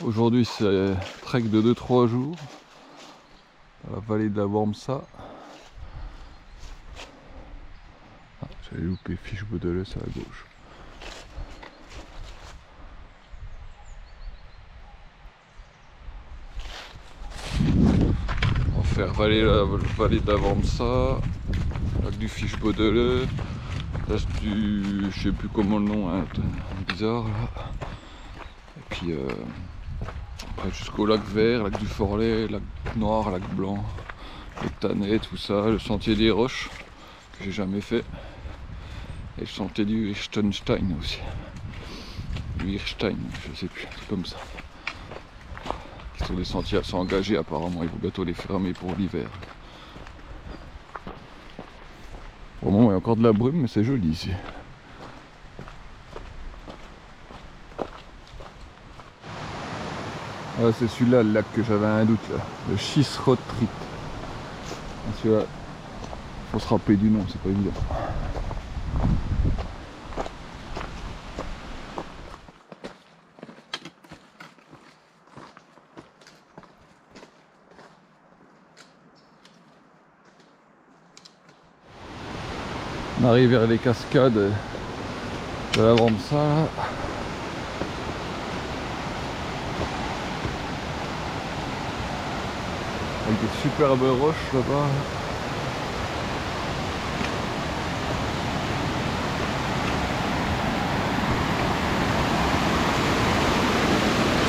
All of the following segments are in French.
Aujourd'hui c'est trek de 2-3 jours dans la vallée de la Wormsa. Ah, j'avais loupé Fiche Baudeleu, c'est à gauche. On va faire vallée de la Wormsa, lac du Fiche Baudeleu, place du... je sais plus comment le nom, hein, bizarre là. Et puis après jusqu'au lac vert, lac du Forlet, lac noir, lac blanc, le Tanet, tout ça, le sentier des roches que j'ai jamais fait. Et le sentier du Hirschenstein aussi. Du Hirschstein, je sais plus, c'est comme ça. Qui sont des sentiers assez engagés apparemment, il faut bientôt les fermer pour l'hiver. Au moment il y a encore de la brume, mais c'est joli ici. Ah, c'est celui-là le lac que j'avais un doute là, le Schisrothrit. Celui-là, faut se rappeler du nom, c'est pas évident. On arrive vers les cascades de la Wormsa là. Avec des superbes roches là-bas.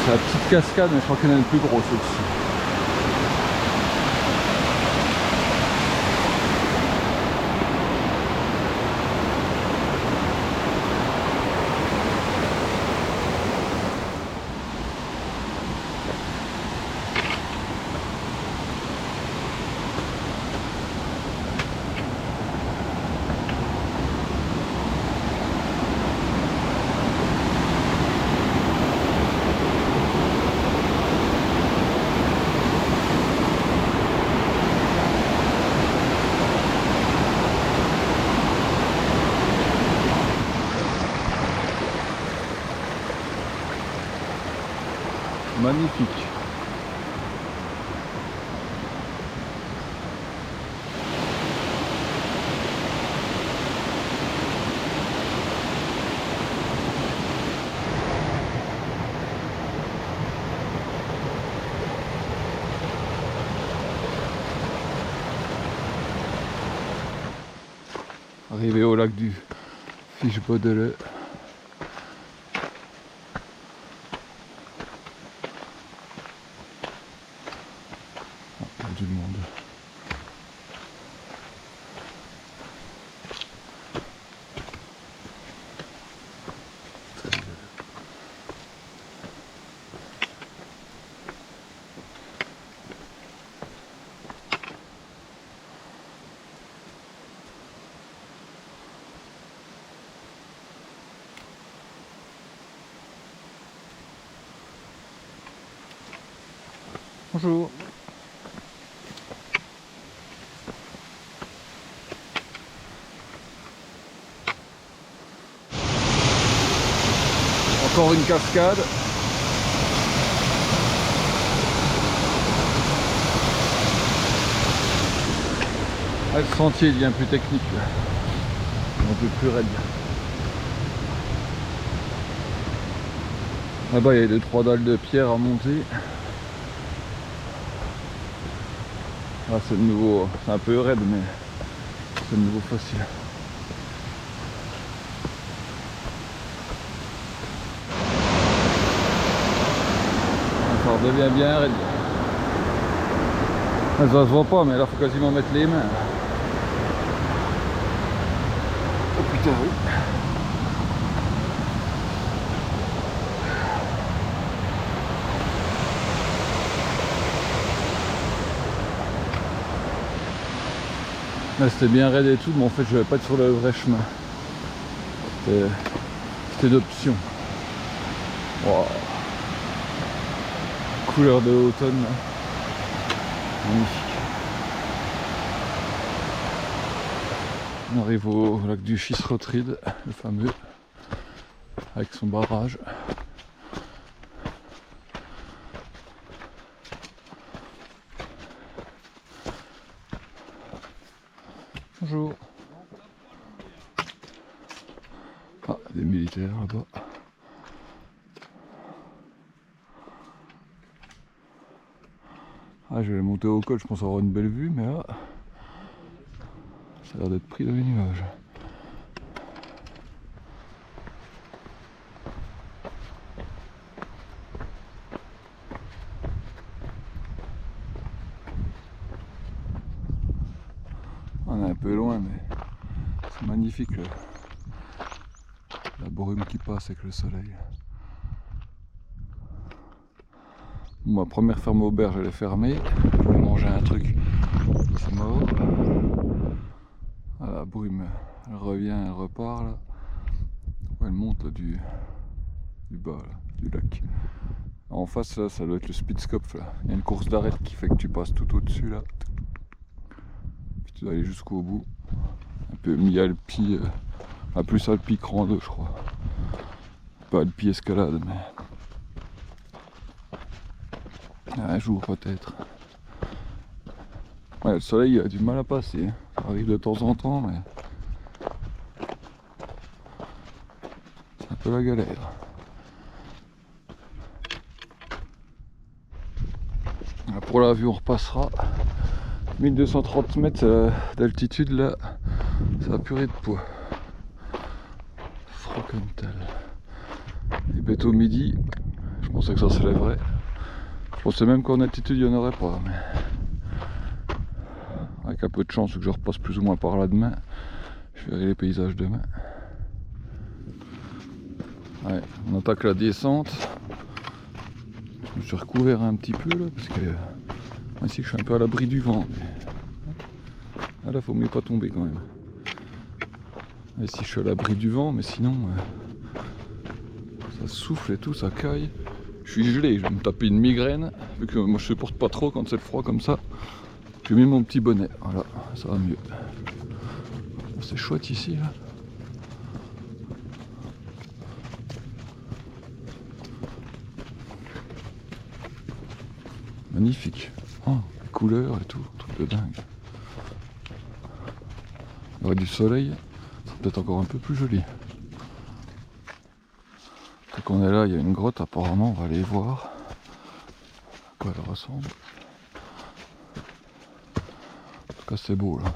C'est la petite cascade, mais je crois qu'il y en a une plus grosse aussi. Magnifique. Arrivé au lac du Fiche Baudeleu. Il y a du monde. Bonjour. Encore une cascade. Ah, le sentier devient plus technique là. Un peu plus raide. Là-bas il y a 2-3 dalles de pierre à monter. Ah, c'est de nouveau, c'est un peu raide mais c'est de nouveau facile. Ça redevient bien raide. Ça se voit pas, mais là faut quasiment mettre les mains. Oh putain, oui. Là c'était bien raide et tout, mais en fait je vais pas être sur le vrai chemin. C'était d'option. Wow. Couleur de automne là. Magnifique. On arrive au lac du Schisrothrit, le fameux, avec son barrage. Bonjour. Ah, des militaires là-bas. Ah, je vais monter au col, je pense avoir une belle vue, mais là, ça a l'air d'être pris dans les nuages. On est un peu loin, mais c'est magnifique la brume qui passe avec le soleil. Ma première ferme auberge elle est fermée, je voulais manger un truc, c'est mort. Ah, la brume elle revient, elle repart là. Elle monte là, du bas là, du lac. En face là ça doit être le Spitzkopf là. Il y a une course d'arête qui fait que tu passes tout au dessus là. Puis tu dois aller jusqu'au bout. Un peu mi-alpi, plus alpi que rando je crois. Pas alpi escalade mais. Un jour peut-être. Ouais, le soleil a du mal à passer, ça arrive de temps en temps mais c'est un peu la galère. Pour la vue on repassera. 1230 mètres d'altitude là, ça a purée de poids. Frankenthal. Et bête au midi, je pensais que ça se lèverait. Je pensais même qu'en altitude il n'y en aurait pas. Mais avec un peu de chance que je repasse plus ou moins par là demain, je verrai les paysages demain. Ouais, on attaque la descente. Je me suis recouvert un petit peu là parce que ici je suis un peu à l'abri du vent. Ah là faut mieux pas tomber quand même. Ici je suis à l'abri du vent mais sinon ça souffle et tout, ça caille. Je suis gelé, je vais me taper une migraine vu que moi je supporte pas trop quand c'est froid comme ça. J'ai mis mon petit bonnet, voilà, ça va mieux. C'est chouette ici là. Magnifique. Oh, les couleurs et tout, truc de dingue. Il y aurait du soleil, c'est peut-être encore un peu plus joli. Dès qu'on est là, il y a une grotte apparemment, on va aller voir à quoi elle ressemble. En tout cas c'est beau là.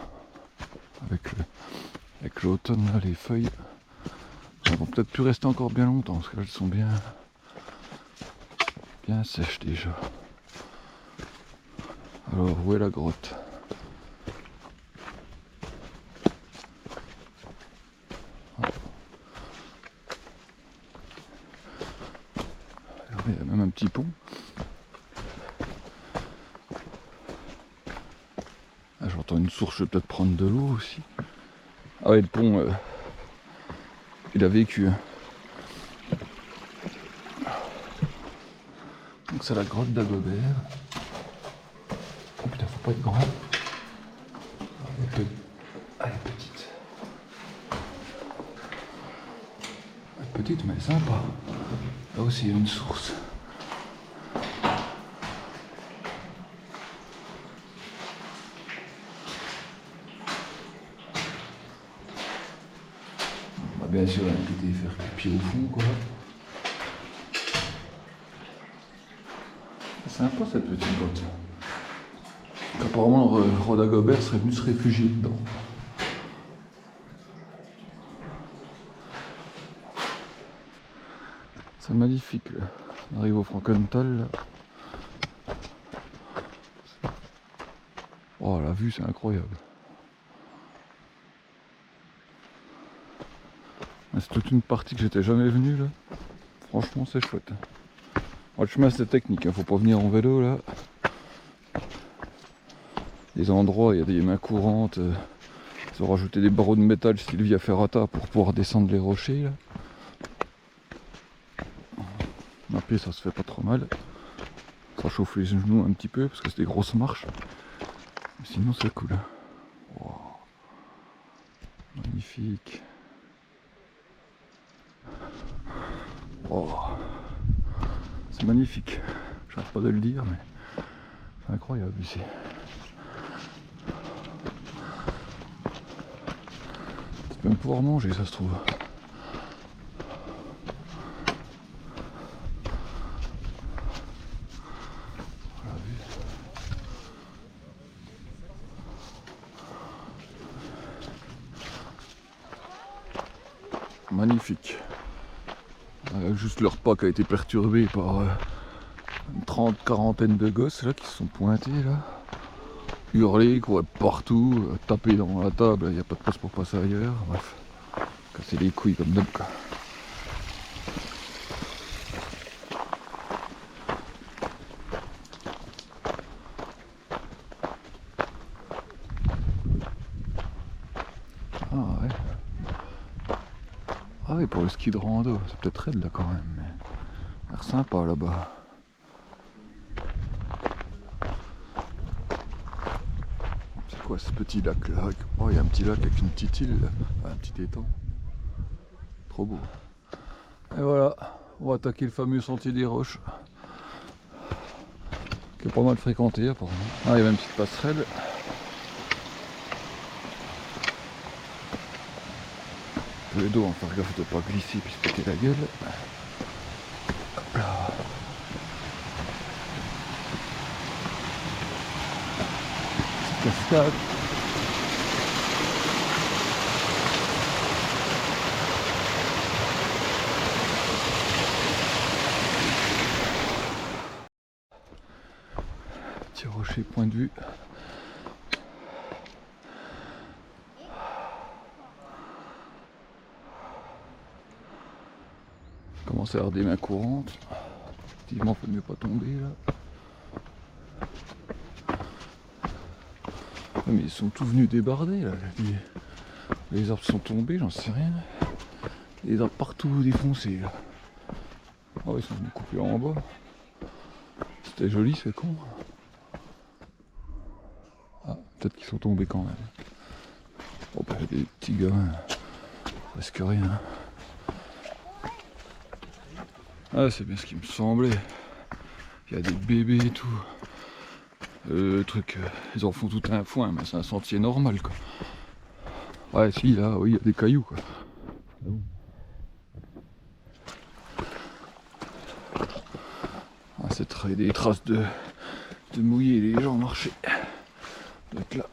Avec l'automne là, les feuilles. Elles vont peut-être plus rester encore bien longtemps parce qu'elles sont bien sèches déjà. Alors où est la grotte? Regardez, il y a même un petit pont. Ah, j'entends une source, je vais peut-être prendre de l'eau aussi. Ah ouais, le pont, il a vécu. Donc c'est la grotte d'Agobert. Oh putain, faut pas être grand. Elle est petite. Elle est petite mais sympa. Là aussi il y a une source. On va bien sûr inviter faire pipi au fond quoi. C'est sympa cette petite grotte. Apparemment le roi d'Agobert serait venu se réfugier dedans. C'est magnifique là. On arrive au Frankenthal là. Oh la vue c'est incroyable. C'est toute une partie que j'étais jamais venu là. Franchement c'est chouette. Le chemin c'est technique, hein. Faut pas venir en vélo là. Des endroits, il y a des mains courantes. Ils ont rajouté des barreaux de métal style via ferrata pour pouvoir descendre les rochers là. À pied ça se fait pas trop mal. Ça chauffe les genoux un petit peu parce que c'est des grosses marches. Mais sinon c'est cool. Wow. Magnifique. Oh. C'est magnifique. J'arrête pas de le dire mais c'est incroyable ici. peux même pouvoir manger, ça se trouve. Magnifique. Juste le repas qui a été perturbé par une quarantaine de gosses là qui se sont pointés là. Hurler, courir partout, taper dans la table, il n'y a pas de place pour passer ailleurs, bref. Casser les couilles comme d'hab quoi. Ah ouais. Ah oui, pour le ski de rando, c'est peut-être raide là quand même, mais ça a l'air sympa là-bas. C'est quoi ce petit lac là? Oh, il y a un petit lac avec une petite île, un petit étang. Trop beau. Et voilà, on va attaquer le fameux sentier des roches. Qui est pas mal fréquenté apparemment. Ah, il y a même une petite passerelle. Le dos, on va faire gaffe de pas glisser puis se péter la gueule. Hop là. Petite cascade. Petit rocher, point de vue. Commence à avoir des mains courantes. Effectivement, il faut mieux pas tomber là. Ouais, mais ils sont tous venus débarder là. Les arbres sont tombés, j'en sais rien. Les arbres partout défoncés là. Oh, ils sont venus couper en bas. C'était joli, c'est con. Ah, peut-être qu'ils sont tombés quand même. Oh, bah, des petits gamins, presque rien. Ah, c'est bien ce qui me semblait. Il y a des bébés et tout. Le truc, ils en font tout un foin, mais c'est un sentier normal quoi. Ouais, si, là, oui, il y a des cailloux quoi. Ah, c'est des traces de mouiller, les gens marchaient. Donc là.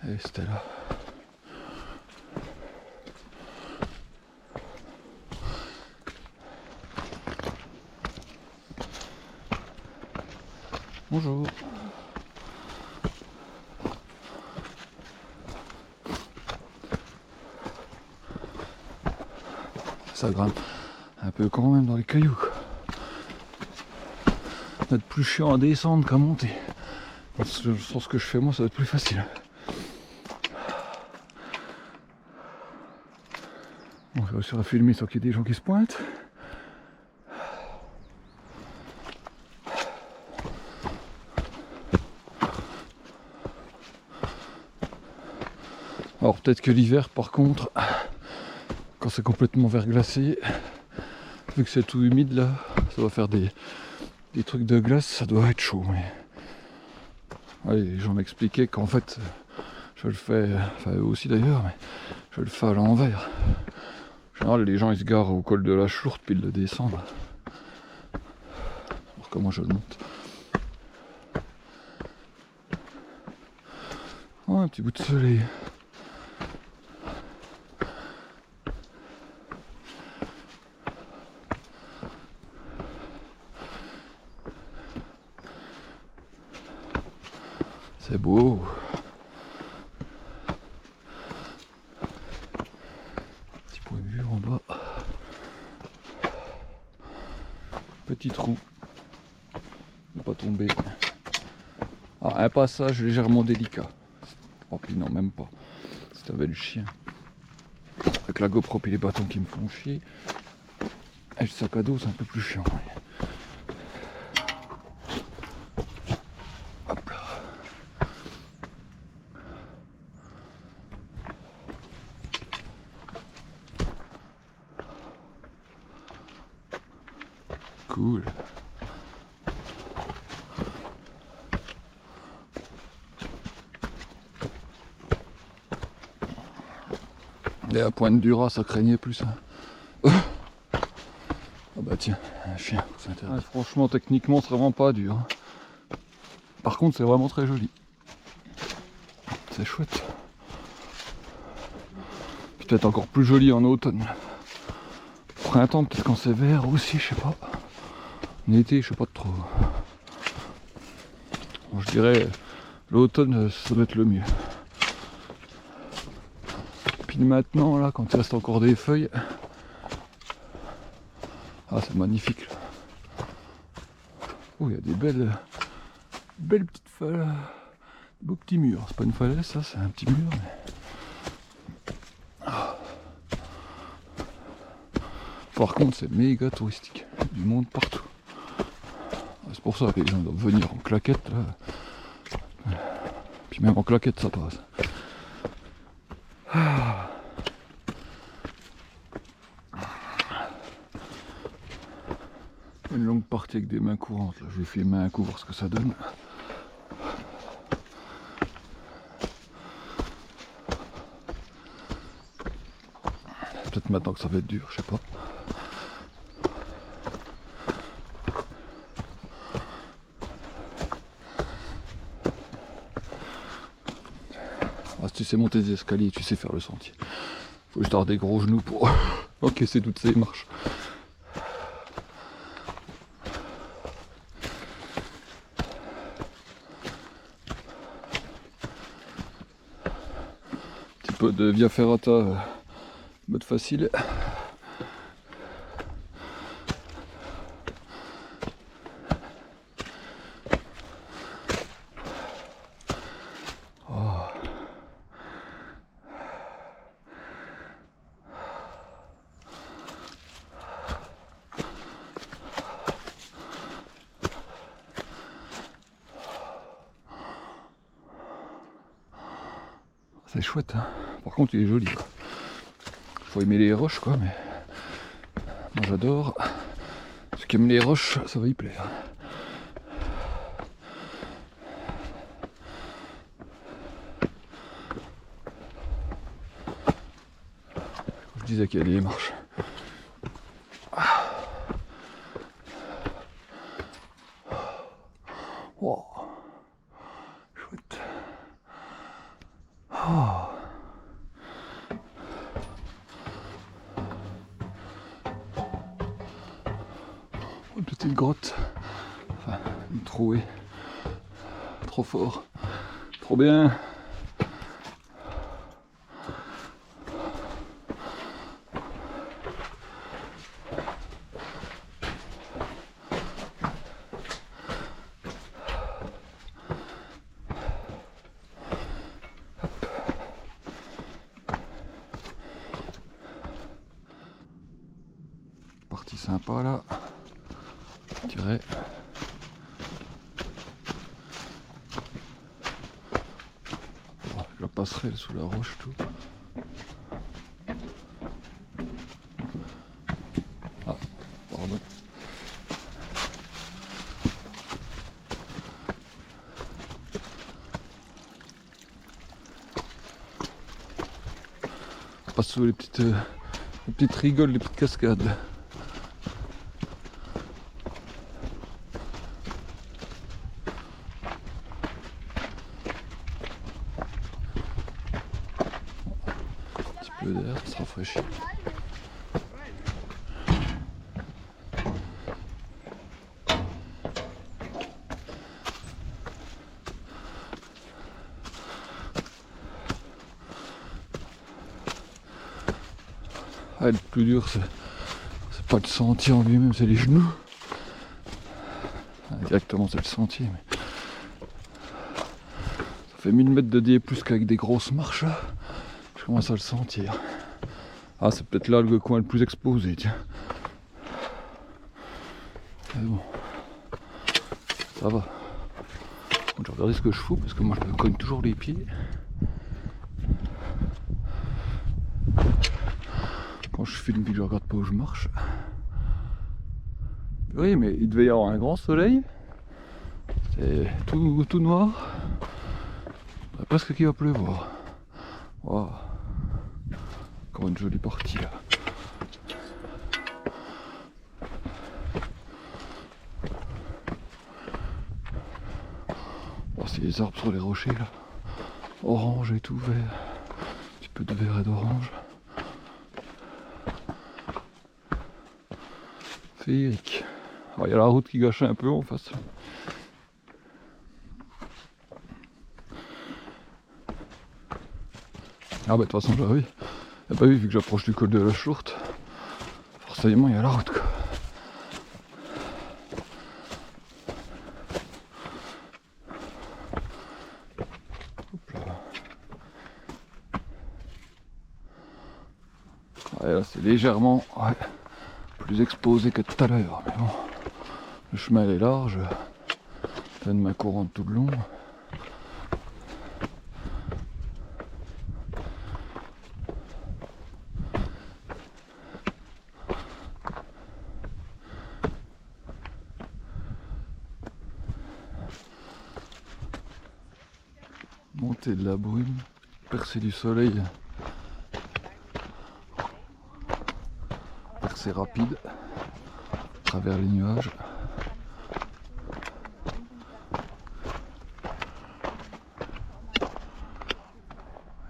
Et c'était là. Bonjour. Ça grimpe un peu quand même dans les cailloux. Ça doit être plus chiant à descendre qu'à monter. Sur ce que je fais moi, ça doit être plus facile. On va réussir à filmer sans qu'il y ait des gens qui se pointent. Alors peut-être que l'hiver par contre, quand c'est complètement verglacé, vu que c'est tout humide là, ça va faire des trucs de glace, ça doit être chaud. Mais ouais, les gens m'expliquaient qu'en fait, je le fais, enfin eux aussi d'ailleurs, mais je le fais à l'envers. En général, les gens ils se garent au col de la Chourte puis ils le descendent. Alors comment je le monte. Oh, un petit bout de soleil. C'est beau. Petit point de vue en bas. Petit trou. Ne pas tomber. Ah, un passage légèrement délicat. Oh puis non, même pas. Si t'avais le chien. Avec la GoPro et les bâtons qui me font chier. Et le sac à dos c'est un peu plus chiant. Hop là. Cool. Et à Pointe-du-Raz, ça craignait plus. Hein. Ah bah tiens, un chien, c'est intéressant. Ouais, franchement, techniquement, c'est vraiment pas dur. Hein. Par contre, c'est vraiment très joli. C'est chouette. Peut-être encore plus joli en automne. Printemps, peut-être quand c'est vert aussi, je sais pas. En été, je sais pas trop. Bon, je dirais l'automne, ça doit être le mieux. Puis maintenant, là, quand il reste encore des feuilles, ah, c'est magnifique. Là. Oh, il y a des belles petites feuilles, beaux petits murs. C'est pas une falaise, ça, c'est un petit mur. Mais... Ah. Par contre, c'est méga touristique. Il y a du monde partout. C'est pour ça que les gens doivent venir en claquette. Là. Puis même en claquette, ça passe. Ah. Une longue partie avec des mains courantes. Là. Je vais filmer un coup, voir ce que ça donne. Peut-être maintenant que ça va être dur, je sais pas. Ah, si tu sais monter des escaliers, tu sais faire le sentier. Faut juste avoir des gros genoux pour encaisser toutes ces marches. Un petit peu de via ferrata, mode facile. C'est chouette, hein. Par contre il est joli quoi. Faut aimer les roches quoi, mais moi j'adore. Ceux qui aiment les roches, ça va y plaire. Je disais qu'il y a des marches. Wow. Chouette. Oh. Une petite grotte, enfin une trouée, trop fort, trop bien. Partie sympa là, je dirais. Oh, la passerelle sous la roche tout. Ah, pardon. On passe sous les petites rigoles, les petites cascades. D'air, ça se rafraîchit. Ah, le plus dur c'est pas le sentier en lui-même, c'est les genoux. Ah, directement c'est le sentier, mais ça fait 1000 mètres de D plus qu'avec des grosses marches là. Je commence à le sentir. Ah, c'est peut-être là le coin le plus exposé, tiens. Mais bon, ça va. Donc, je vais regarder ce que je fous parce que moi je me cogne toujours les pieds. Quand je filme et que je regarde pas où je marche. Oui, mais il devait y avoir un grand soleil. C'est tout noir. Il y a presque qu'il va pleuvoir. Wow. Encore une jolie partie là. Oh, c'est les arbres sur les rochers là. Orange et tout, vert. Un petit peu de vert et d'orange. Féerique. Alors il y a la route qui gâche un peu en face. Ah bah de toute façon j'avais pas vu, vu que j'approche du col de la Chourte. Forcément il y a la route quoi. Hop là. Ouais, là c'est légèrement plus exposé que tout à l'heure, mais bon. Le chemin elle est large. T'as une main courante tout le long. Montée de la brume, percée du soleil, percée rapide, à travers les nuages.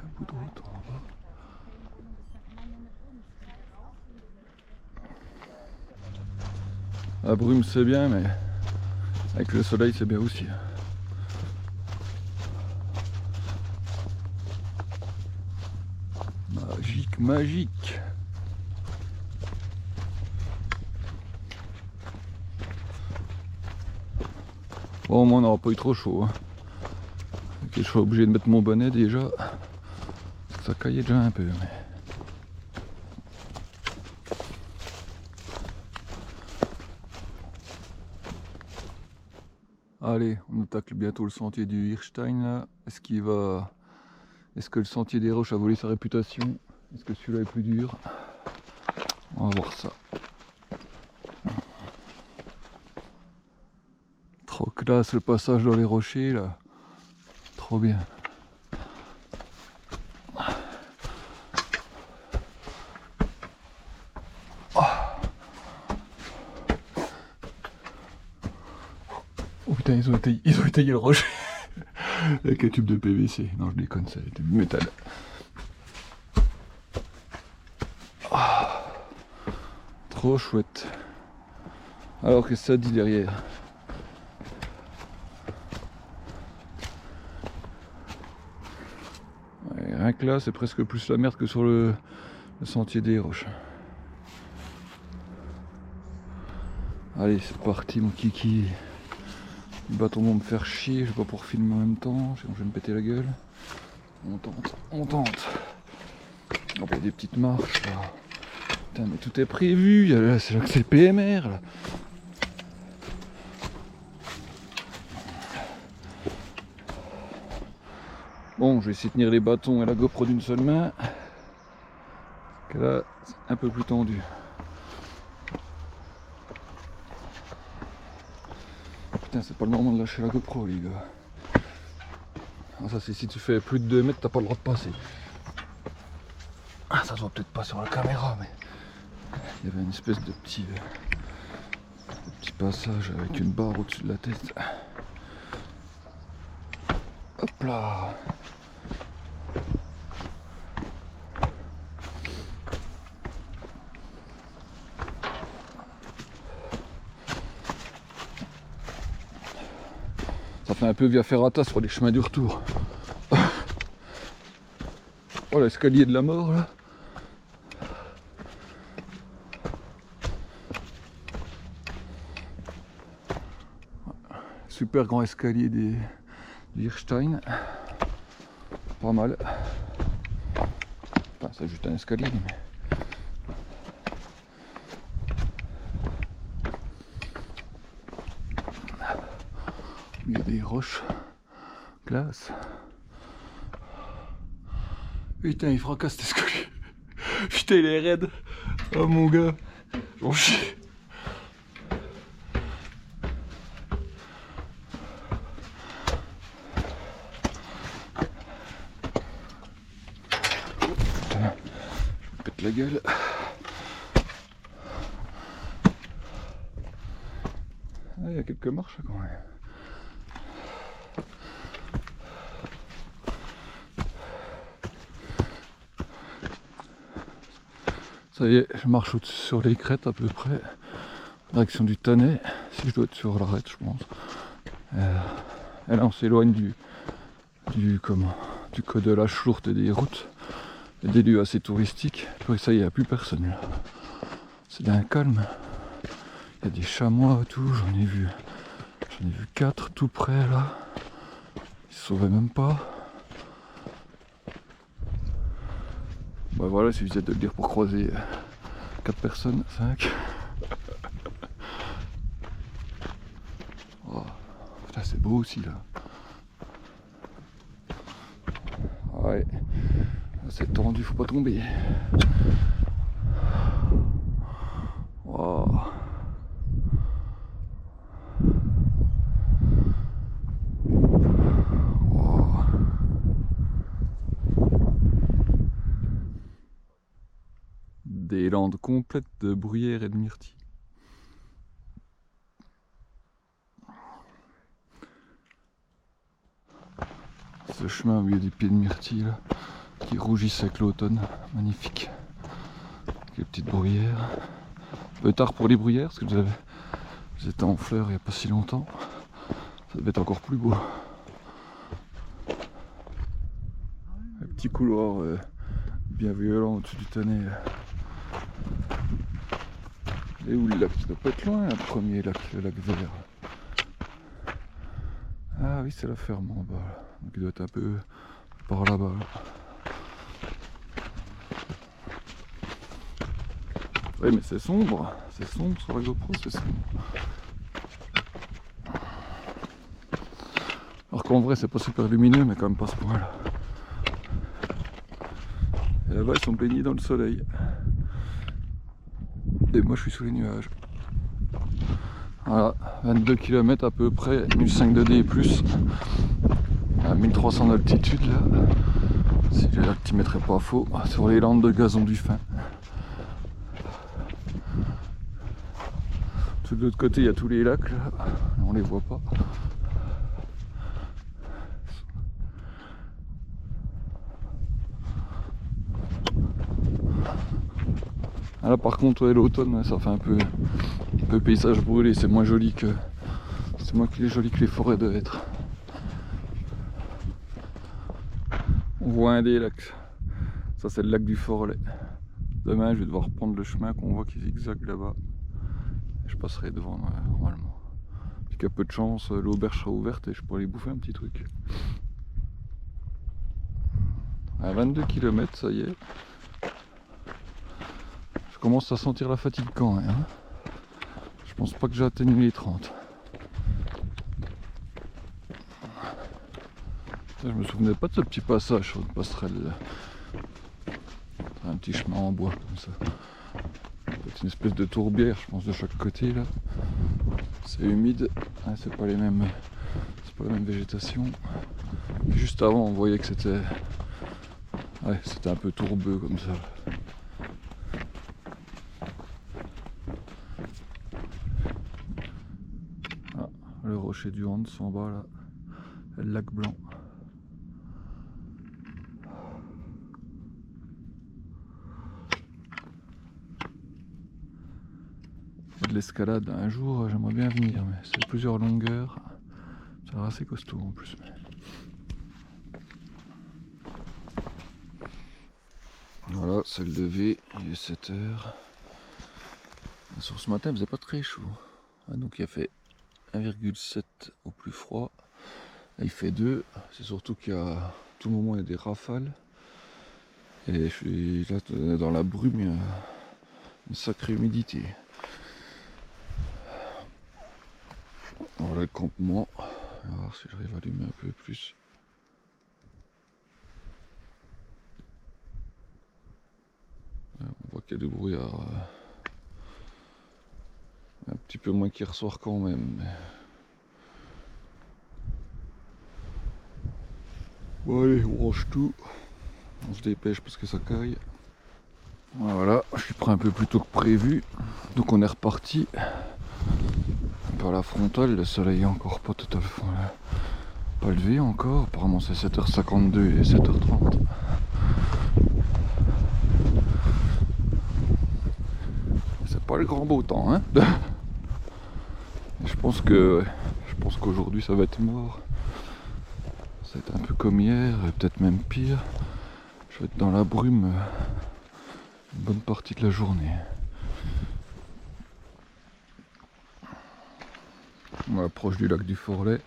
Un bout de route en bas. La brume c'est bien, mais avec le soleil c'est bien aussi. Magique, magique. Bon, moi on n'aura pas eu trop chaud. Hein. Ok, je suis obligé de mettre mon bonnet déjà. Ça caillait déjà un peu. Mais... Allez, on attaque bientôt le sentier du Hirstein là. Est-ce que le sentier des Roches a volé sa réputation? Est-ce que celui-là est plus dur? On va voir ça. Trop classe le passage dans les rochers là. Trop bien. Oh putain, ils ont étayé le rocher avec un tube de PVC. Non, je déconne, ça a été du métal. Trop chouette. Alors qu'est-ce que ça dit derrière? Ouais, rien que là, c'est presque plus la merde que sur le sentier des Roches. Allez, c'est parti mon kiki. Les bâtons vont me faire chier, je vais pas pouvoir filmer en même temps, sinon je vais me péter la gueule. On tente, on tente. Oh, il y a des petites marches là. Putain, mais tout est prévu, c'est là que c'est le PMR là. Bon, je vais essayer de tenir les bâtons et la GoPro d'une seule main. Parce que là, c'est un peu plus tendu. Putain, c'est pas le moment de lâcher la GoPro, les gars. Ah, ça, c'est si tu fais plus de 2 mètres, t'as pas le droit de passer. Ah, ça se voit peut-être pas sur la caméra, mais il y avait une espèce de petit passage avec une barre au-dessus de la tête. Hop là. Ça fait un peu via ferrata sur les chemins du retour. Oh, l'escalier de la mort là. Super grand escalier du Hirstein. Pas mal. Enfin, c'est juste un escalier, mais... Il y a des roches. Classe. Putain, il fracasse cet escalier. Putain, il est raide. Oh mon gars. J'en chie. pète la gueule. Il y a quelques marches quand même. Ça y est, je marche sur les crêtes à peu près, direction du Tannay, si je dois être sur l'arête je pense. Et là on s'éloigne du code de la Schlourte et des routes, et des lieux assez touristiques. Puis ça y est, il n'y a plus personne là. C'est d'un calme. Il y a des chamois et tout, j'en ai vu 4 tout près là. Ils se sauvaient même pas. Bah voilà, il suffisait de le dire pour croiser 4 personnes, 5. Oh, putain, c'est beau aussi là. Ouais, c'est tendu, faut pas tomber. Oh. Oh. Des landes complètes de bruyères et de myrtilles. Ce chemin au milieu des pieds de myrtille là, qui rougissent avec l'automne, magnifique. Avec les petites bruyères. Un peu tard pour les bruyères, parce que vous étiez en fleurs il n'y a pas si longtemps. Ça devait être encore plus beau. Un petit couloir bien violent au-dessus du Tannay. Et où le lac? Ça doit pas être loin, le premier lac, le lac vert. Ah oui, c'est la ferme en bas là. Donc il doit être un peu par là-bas. Oui, mais c'est sombre sur la GoPro, c'est sombre. Alors qu'en vrai, c'est pas super lumineux, mais quand même pas ce point là. Et là-bas, ils sont baignés dans le soleil. Et moi, je suis sous les nuages. Voilà, 22 km à peu près, 1005 de D+, à 1300 d'altitude là. Si j'ai l'altimètre est pas faux, sur les landes de gazon du Fin. De l'autre côté, il y a tous les lacs là, on les voit pas. Ah là par contre, ouais, l'automne, ça fait un peu paysage brûlé, c'est moins joli que. C'est moins joli que les forêts doivent être. On voit un des lacs. Ça c'est le lac du Forlet. Demain je vais devoir prendre le chemin qu'on voit qui zigzague là-bas. Je passerai devant normalement. Puis qu'à peu de chance, l'auberge sera ouverte et je pourrai aller bouffer un petit truc. À 22 km, ça y est. Je commence à sentir la fatigue quand même. Je pense pas que j'ai atteint les 30. Je me souvenais pas de ce petit passage sur une passerelle là. Un petit chemin en bois comme ça. C'est une espèce de tourbière, je pense, de chaque côté là. C'est humide, hein, c'est pas la même végétation. Et juste avant, on voyait que c'était un peu tourbeux comme ça. Ah, le rocher du Hans en bas là, le lac blanc. De l'escalade, un jour j'aimerais bien venir, mais c'est plusieurs longueurs, ça a l'air assez costaud en plus. Voilà, c'est le lever, il est 7 h. Sur ce matin, il faisait pas très chaud. Ah, donc il a fait 1,7 au plus froid. Là, il fait 2. C'est surtout qu'à tout moment il y a des rafales. Et je suis là dans la brume, il y a une sacrée humidité. Voilà le campement. On va voir si j'arrive à allumer un peu plus. On voit qu'il y a du brouillard. Un petit peu moins qu'hier soir quand même. Bon allez, on range tout. On se dépêche parce que ça caille. Voilà, je suis prêt un peu plus tôt que prévu. Donc on est reparti par la frontale. Le soleil est encore pas total, pas levé encore. Apparemment c'est 7h52 et 7h30. C'est pas le grand beau temps, hein. Je pense qu'aujourd'hui ça va être mort. Ça va être un peu comme hier, peut-être même pire. Je vais être dans la brume une bonne partie de la journée. On approche du lac du Forlet.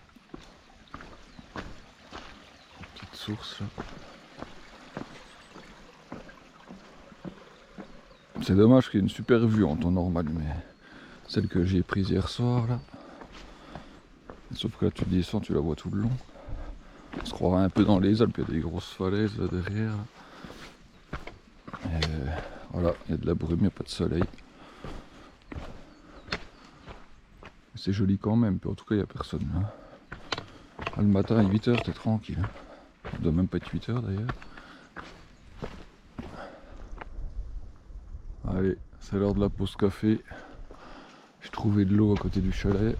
Petite source là. C'est dommage qu'il y ait une super vue en temps normal, mais celle que j'ai prise hier soir là. Sauf que là tu descends, tu la vois tout le long. On se croirait un peu dans les Alpes, il y a des grosses falaises là derrière. Et voilà, il y a de la brume, il n'y a pas de soleil. C'est joli quand même, puis en tout cas il n'y a personne là. Le matin à 8h t'es tranquille. Ça doit même pas être 8h d'ailleurs. Allez, c'est l'heure de la pause café. J'ai trouvé de l'eau à côté du chalet.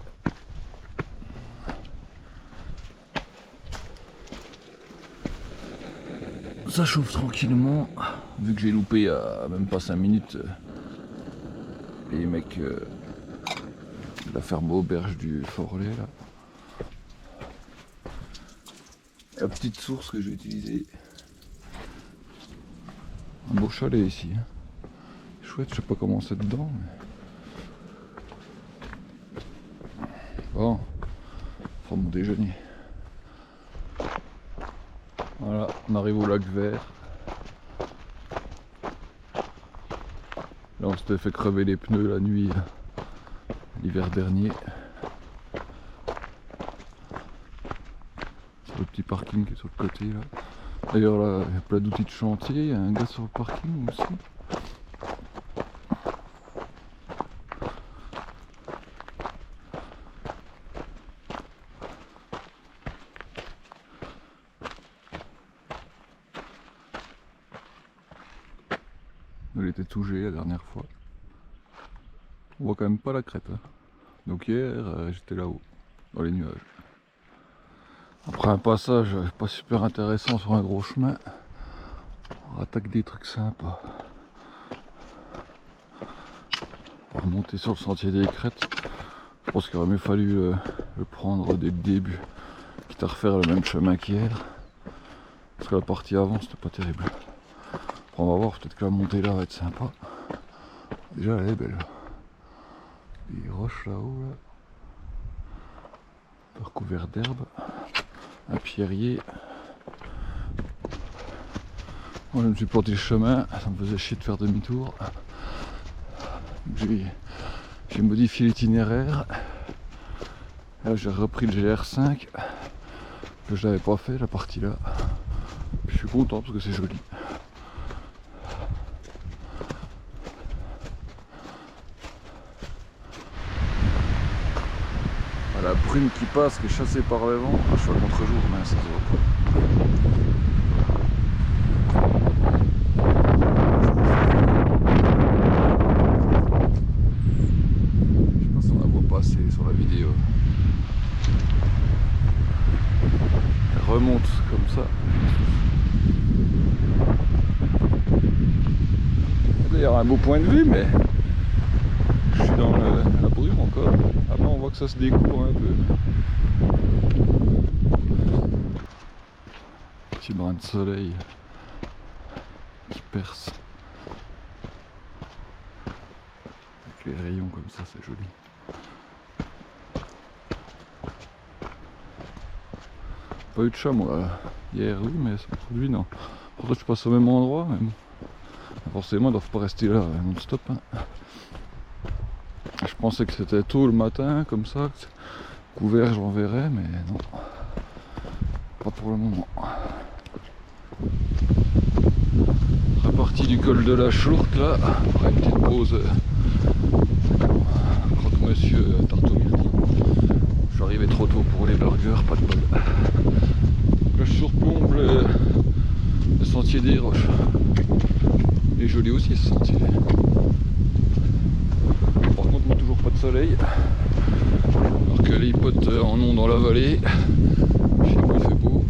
Ça chauffe tranquillement. Vu que j'ai loupé à même pas 5 minutes les mecs de la ferme auberge du Forlet là. La petite source que je vais utiliser. Un beau chalet ici. Chouette, je sais pas comment c'est dedans. Mais... bon, pour mon déjeuner. Voilà, on arrive au lac Vert. Là on s'était fait crever les pneus la nuit, l'hiver dernier. C'est le petit parking qui est sur le côté là. D'ailleurs là, il y a plein d'outils de chantier, il y a un gars sur le parking aussi. Il était tout gelé la dernière fois. On voit quand même pas la crête. Hein. Donc hier, j'étais là-haut, dans les nuages. Après un passage pas super intéressant sur un gros chemin, on attaque des trucs sympas. On va remonter sur le sentier des crêtes. Je pense qu'il aurait mieux fallu le prendre dès le début, quitte à refaire le même chemin qu'hier. Parce que la partie avant c'était pas terrible. Après, on va voir, peut-être que la montée là va être sympa. Déjà elle est belle. Des roches là-haut là. Recouvert d'herbe. Un pierrier. Moi je me suis planté le chemin, ça me faisait chier de faire demi-tour. J'ai modifié l'itinéraire. Là j'ai repris le GR5 que je n'avais pas fait la partie là. Je suis content parce que c'est joli. La brume qui passe, qui est chassée par le vent. Ah, je suis à contre-jour, mais ça se voit pas. Je sais pas si on la voit passer sur la vidéo. Elle remonte comme ça. D'ailleurs, un beau point de vue, mais je suis dans la brume encore. Après, on voit que ça se découvre un peu. Petit brin de soleil qui perce. Avec les rayons comme ça, c'est joli. Pas eu de chat moi hier, oui, mais aujourd'hui non. Pourtant je passe au même endroit, mais bon. Forcément ils doivent pas rester là non-stop. Hein. Je pensais que c'était tôt le matin, comme ça, couvert j'en verrais, mais non. Pas pour le moment. Reparti du col de la Chourte là, après une petite pause croque-monsieur Tartomildi. Je suis arrivé trop tôt pour les burgers, pas de bol. Là je surplombe le sentier des roches. Les joli aussi ce sentier. Par contre, moi, toujours pas de soleil. Alors que les potes en ont dans la vallée. Chez moi, il fait beau.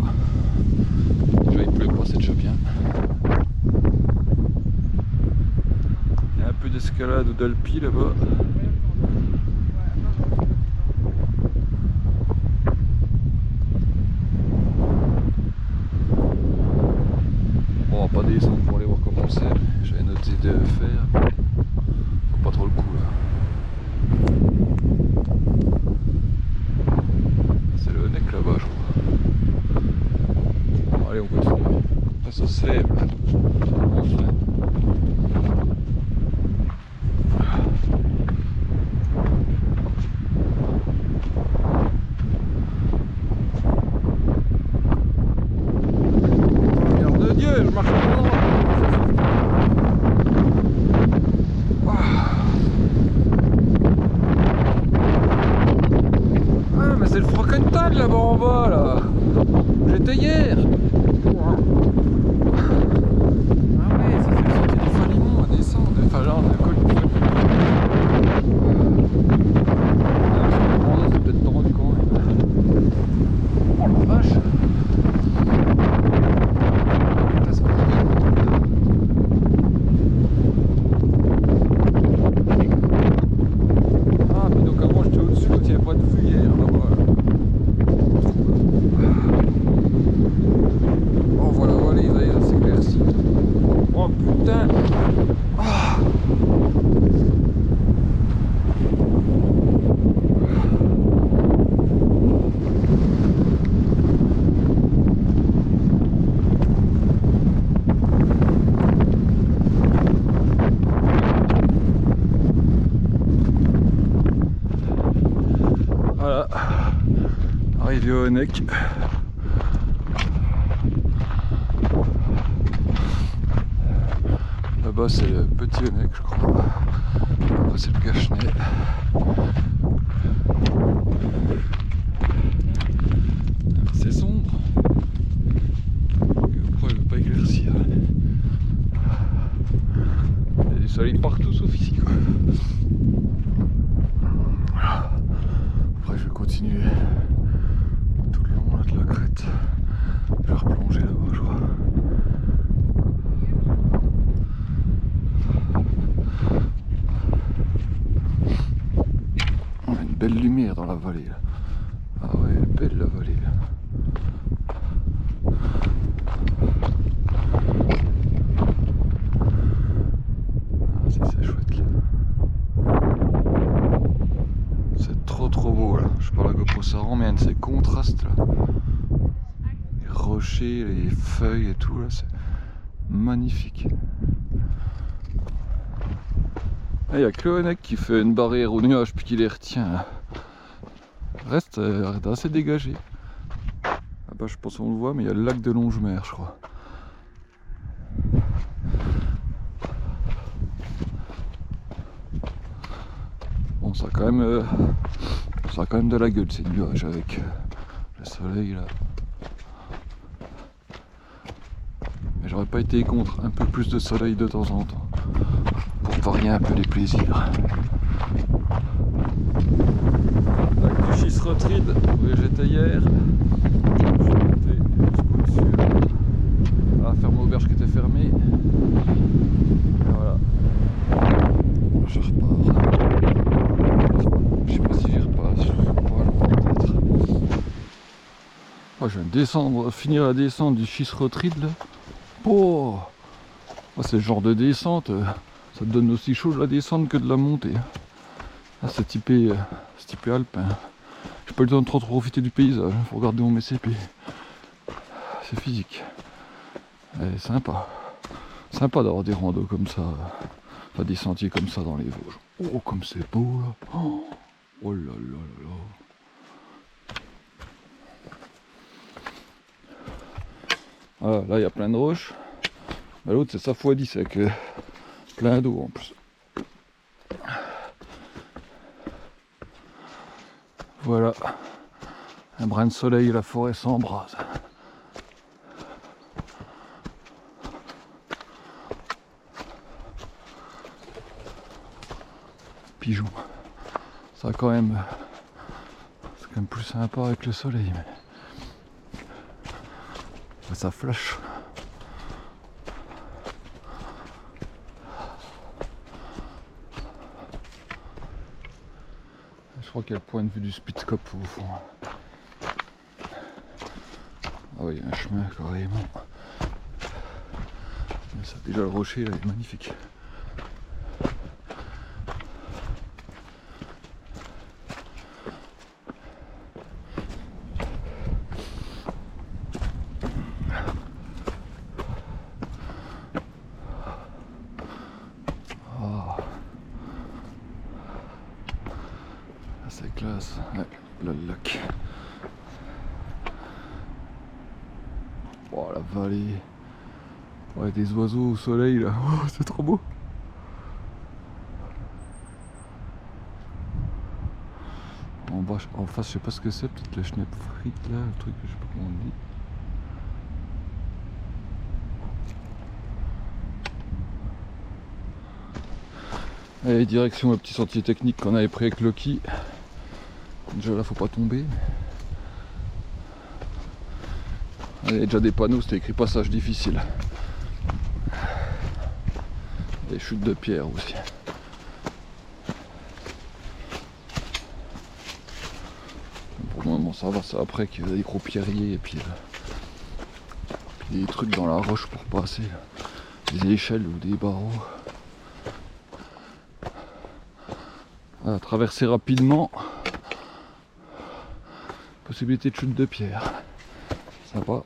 Déjà, il pleut pas, c'est déjà bien. Il y a un peu d'escalade ou d'alpi là-bas. On va pas descendre pour aller voir comment c'est. J'avais notre idée de faire. Pas trop le coup là. C'est le Honeck là-bas, je crois. Bon, allez, on continue. Là, ça se lève. Enfin. Merde de Dieu, je marche pas droit. Ah, mais c'est le Frankenthal là-bas en bas là. J'étais hier. Ah ouais, ça fait le sentier du Falimont à descendre. Enfin, là, on a le col du Falimont. Ah, c'est peut-être tendu quand même. Oh la vache. Putain, ça va bien. Ah, mais donc avant j'étais au-dessus quand il n'y avait pas de vue hier. Là, voilà. Oh voilà, voilà, il s'éclaircit. Oh putain. Ah. Voilà, arrivé au Honeck. Là-bas c'est le petit Honeck je crois. Là-bas c'est le Gachenet. C'est sombre. Pourquoi il ne veut pas éclaircir? Il y a du soleil partout sauf ici quoi. Après je vais continuer tout le long là, de la crête. Je vais replonger là-bas je crois. On a une belle lumière dans la vallée là. Ah ouais, elle est belle la vallée là. Ah c'est chouette là. C'est trop beau là. Je parle à GoPro, ça rend mais un de ces contrastes là. Les rochers, les feuilles et tout là, c'est magnifique. Il n'y a que le Honeck qui fait une barrière aux nuages puis qui les retient. Reste assez dégagé. Ah bah je pense qu'on le voit, mais il y a le lac de Longemer je crois. Bon ça a quand même de la gueule ces nuages avec le soleil là. Mais j'aurais pas été contre un peu plus de soleil de temps en temps. Pour varier un peu les plaisirs. Lac du Schießertried, où j'étais hier. Je suis monté jusqu'au-dessus. Ah, ferme l'auberge qui était fermée. Et voilà. Je repars. Je sais pas si j'y repasse, je sais pas loin peut-être. Oh, je viens de descendre, finir la descente du Schießertried là. Oh, c'est le genre de descente. Ça te donne aussi chaud de la descente que de la montée. Là c'est typé alpin. J'ai pas eu le temps de trop profiter du paysage, faut regarder mon MCP. C'est physique. Et sympa. Sympa d'avoir des randos comme ça. Enfin des sentiers comme ça dans les Vosges. Oh comme c'est beau là. Oh là là là là. Voilà, là il y a plein de roches. Mais l'autre c'est sa fois 10 avec plein d'eau en plus. Voilà, un brin de soleil et la forêt s'embrase. pigeons. Ça quand même, c'est quand même plus sympa avec le soleil, mais ça flash. Je crois qu'il y a le point de vue du Spitzkopf au fond. Ah oui, il y a un chemin carrément. Mais ça, déjà le rocher là est magnifique. C'est classe, ouais, là le lac. Oh la vallée. Ouais, des oiseaux au soleil là, oh, c'est trop beau. En bas, en face, je sais pas ce que c'est, peut-être la schnepp frite là, le truc, je sais pas comment on dit. Allez, direction le petit sentier technique qu'on avait pris avec Loki. Déjà là, faut pas tomber. Il y a déjà des panneaux, c'était écrit passage difficile. Des chutes de pierre aussi. Pour le moment ça va, c'est après qu'il y a des gros pierriers et puis des trucs dans la roche pour passer. Des échelles ou des barreaux. À traverser rapidement. Possibilité de chute de pierre. Sympa.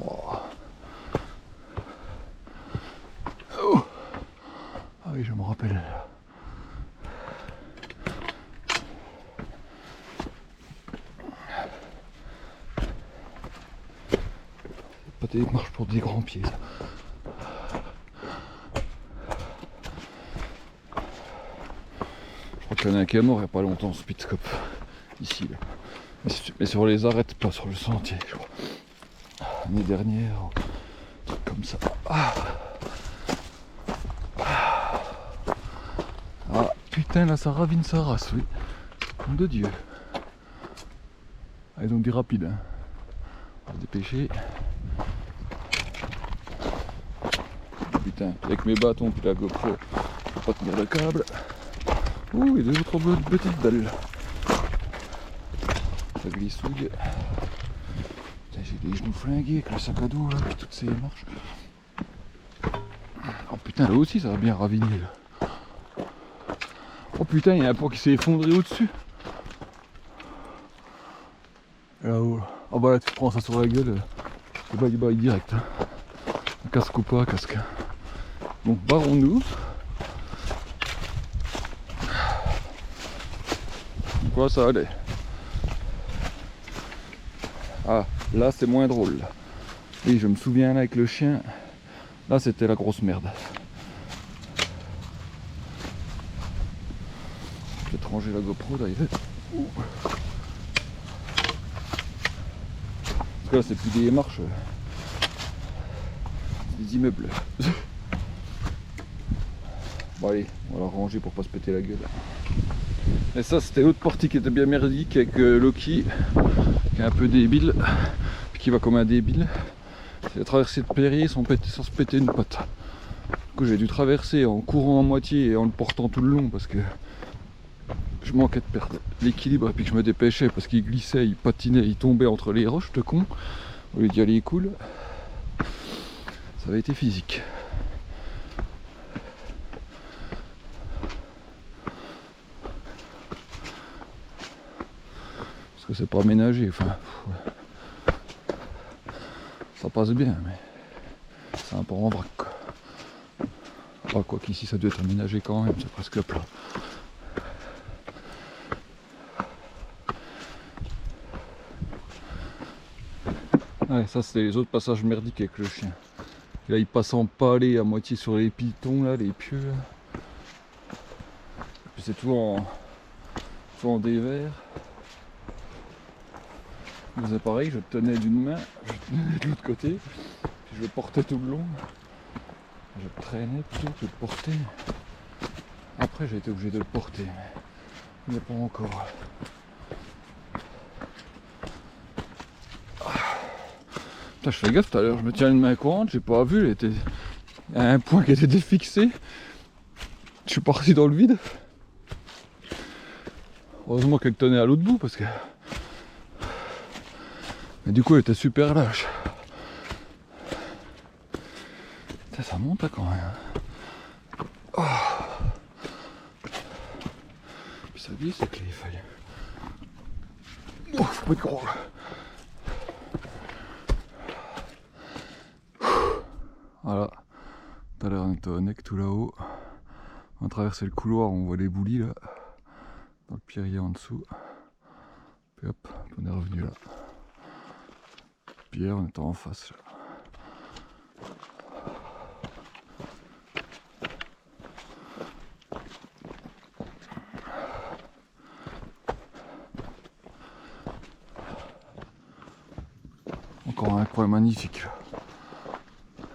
Oh. Oh. Ah oui, je me rappelle. Pas des marches pour des grands pieds ça. Je crois qu'il y en a un qui est mort il n'y a pas longtemps, Spitzkopf, ici là. Mais sur les arêtes, pas sur le sentier, je crois. L'année dernière, un truc comme ça. Ah putain, là ça ravine sa race, oui. Nom de Dieu. Ah, ils ont dit rapide, hein. On va se dépêcher. Putain, avec mes bâtons puis la GoPro, je peux pas tenir le câble. Ouh, il y a deux autres petites dalles. Ça glissouille. J'ai les genoux flingués avec le sac à dos là, puis toutes ces marches. Oh putain, là aussi ça va bien raviner là. Oh putain, il y a un pont qui s'est effondré au-dessus. Là-haut. Oh bah là tu prends ça sur la gueule. C'est bye direct. Hein. Casque ou pas, casque. Bon, barrons-nous. Quoi ça allait. Ah, là c'est moins drôle. Oui, je me souviens là avec le chien. Là c'était la grosse merde. Je vais ranger la GoPro d'ailleurs. Parce que là c'est plus des marches. Des immeubles. Bon allez, on va la ranger pour pas se péter la gueule. Et ça c'était l'autre partie qui était bien merdique avec Loki, qui est un peu débile, qui va comme un débile. C'est la traversée de Perrier sans se péter une patte. Du coup j'ai dû traverser en courant à moitié et en le portant tout le long parce que je manquais de perdre l'équilibre et puis que je me dépêchais parce qu'il glissait, il patinait, il tombait entre les roches de con. Au lieu d'y aller cool, ça avait été physique. Parce que c'est pas aménagé, enfin ça passe bien mais c'est un peu en vrac quoi. Ah, quoi qu'ici ça doit être aménagé quand même, c'est presque plat. Ouais, ça c'était les autres passages merdiques avec le chien. Et là il passe en palais à moitié sur les pitons là, les pieux là. Et puis c'est tout en dévers. C'est pareil, je tenais d'une main, je tenais de l'autre côté. Je le portais tout le long. Je le traînais plutôt que de le porter. Après j'ai été obligé de le porter, mais il n'est pas encore. Putain, je fais gaffe tout à l'heure, je me tiens une main courante, j'ai pas vu, elle était à un point qui était défixé. Je suis parti dans le vide. Heureusement qu'elle tenait à l'autre bout parce que. Mais du coup elle était super lâche. Putain, ça monte là quand même. Oh. Puis ça glisse c'est que les feuilles. Oh, faut pas être gros là. Voilà. Tout à l'heure on était au Nec tout là-haut. On a traversé le couloir, on voit les boulis là. Dans le pierrier en dessous. Puis hop, on est revenu là. Puis hier on était en face là. Encore un coin magnifique là.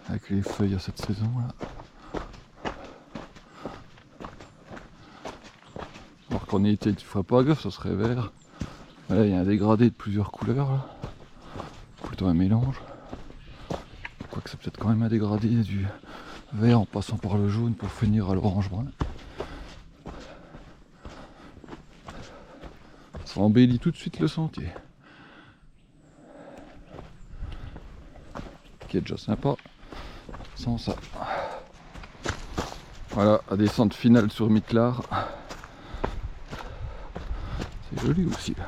Avec les feuilles à cette saison là. Alors qu'en été tu ferais pas gaffe, ça serait vert. Là il y a un dégradé de plusieurs couleurs là. Plutôt un mélange. Quoique c'est peut-être quand même un dégradé du vert en passant par le jaune pour finir à l'orange brun. Ça embellit tout de suite le sentier. Qui est déjà sympa sans ça. Voilà, la descente finale sur Mitlar. C'est joli aussi là.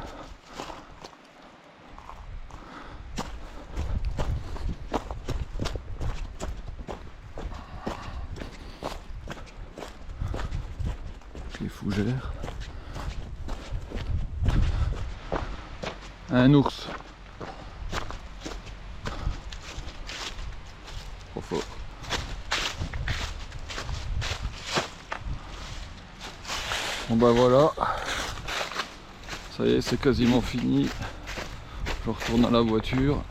Les fougères. Un ours. Trop fort. Bon bah voilà. Ça y est, c'est quasiment fini. Je retourne à la voiture.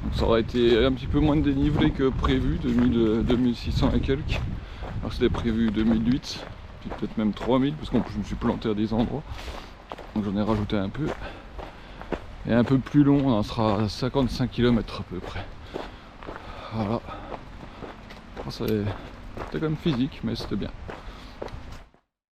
Donc ça aurait été un petit peu moins de dénivelé que prévu, 2600 et quelques. Alors c'était prévu 2008, peut-être même 3000 parce que je me suis planté à des endroits. Donc j'en ai rajouté un peu. Et un peu plus long, on en sera à 55 km à peu près. Voilà. C'était quand même physique, mais c'était bien.